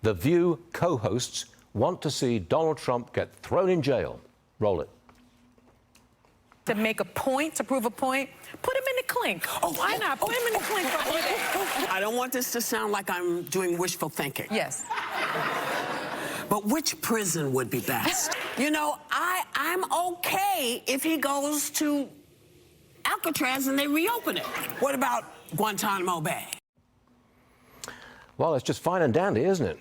The View co-hosts want to see Donald Trump get thrown in jail. Roll it. To make a point, to prove a point, put him in the clink. Oh, why not? Put him in the clink. I don't want this to sound like I'm doing wishful thinking. Yes. But which prison would be best? You know, I'm okay if he goes to Alcatraz and they reopen it. What about Guantanamo Bay? Well, it's just fine and dandy, isn't it?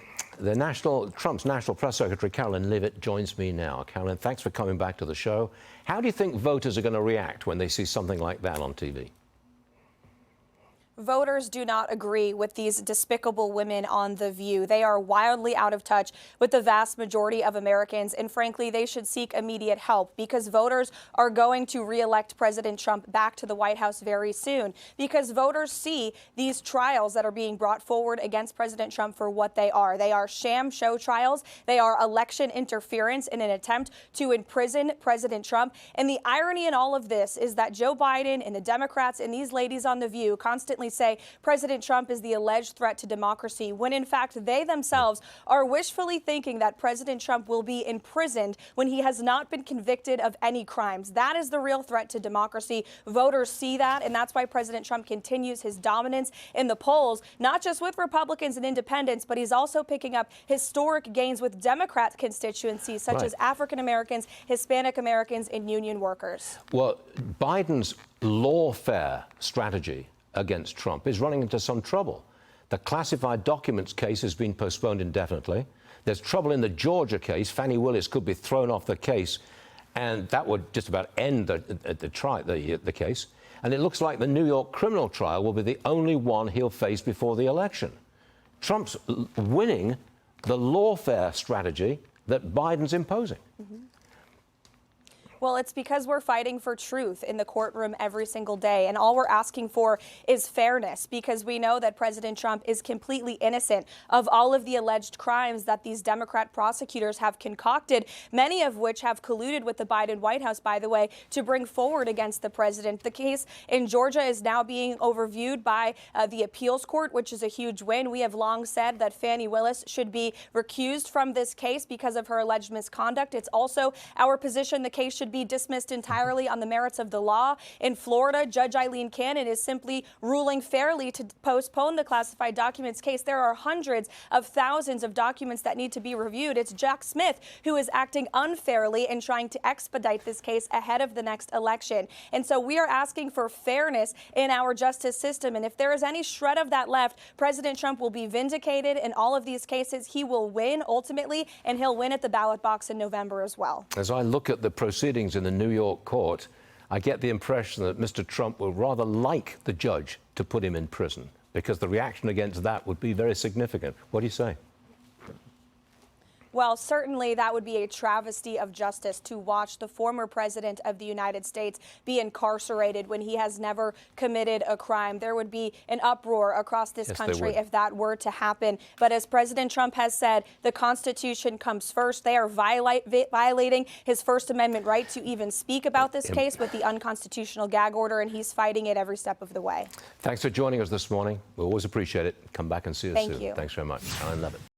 Trump's National Press Secretary, Karoline Leavitt, joins me now. Karoline, thanks for coming back to the show. How do you think voters are going to react when they see something like that on TV? Voters do not agree with these despicable women on The View. They are wildly out of touch with the vast majority of Americans, and frankly, they should seek immediate help because voters are going to re-elect President Trump back to the White House very soon because voters see these trials that are being brought forward against President Trump for what they are. They are sham show trials. They are election interference in an attempt to imprison President Trump. And the irony in all of this is that Joe Biden and the Democrats and these ladies on The View constantly say President Trump is the alleged threat to democracy, when in fact they themselves are wishfully thinking that President Trump will be imprisoned when he has not been convicted of any crimes. That is the real threat to democracy. Voters see that, and that's why President Trump continues his dominance in the polls, not just with Republicans and independents, but he's also picking up historic gains with Democrat constituencies such as African Americans, Hispanic Americans, and union workers. Well, Biden's lawfare strategy against Trump is running into some trouble. The classified documents case has been postponed indefinitely. There's trouble in the Georgia case. Fani Willis could be thrown off the case, and that would just about end the case. And it looks like the New York criminal trial will be the only one he'll face before the election. Trump's winning the lawfare strategy that Biden's imposing. Well, it's because we're fighting for truth in the courtroom every single day. And all we're asking for is fairness, because we know that President Trump is completely innocent of all of the alleged crimes that these Democrat prosecutors have concocted, many of which have colluded with the Biden White House, by the way, to bring forward against the president. The case in Georgia is now being overviewed by the appeals court, which is a huge win. We have long said that Fani Willis should be recused from this case because of her alleged misconduct. It's also our position the case should be dismissed entirely on the merits of the law. In Florida, Judge Eileen Cannon is simply ruling fairly to postpone the classified documents case. There are hundreds of thousands of documents that need to be reviewed. It's Jack Smith who is acting unfairly and trying to expedite this case ahead of the next election. And so we are asking for fairness in our justice system. And if there is any shred of that left, President Trump will be vindicated in all of these cases. He will win ultimately, and he'll win at the ballot box in November as well. As I look at the proceedings in the New York court, I get the impression that Mr. Trump will rather like the judge to put him in prison, because the reaction against that would be very significant. What do you say? Well, certainly that would be a travesty of justice to watch the former president of the United States be incarcerated when he has never committed a crime. There would be an uproar across this country if that were to happen. But as President Trump has said, the Constitution comes first. They are violating his First Amendment right to even speak about this case with the unconstitutional gag order, and he's fighting it every step of the way. Thanks for joining us this morning. We always appreciate it. Come back and see us soon. Thank you. Thanks very much. Karoline Leavitt.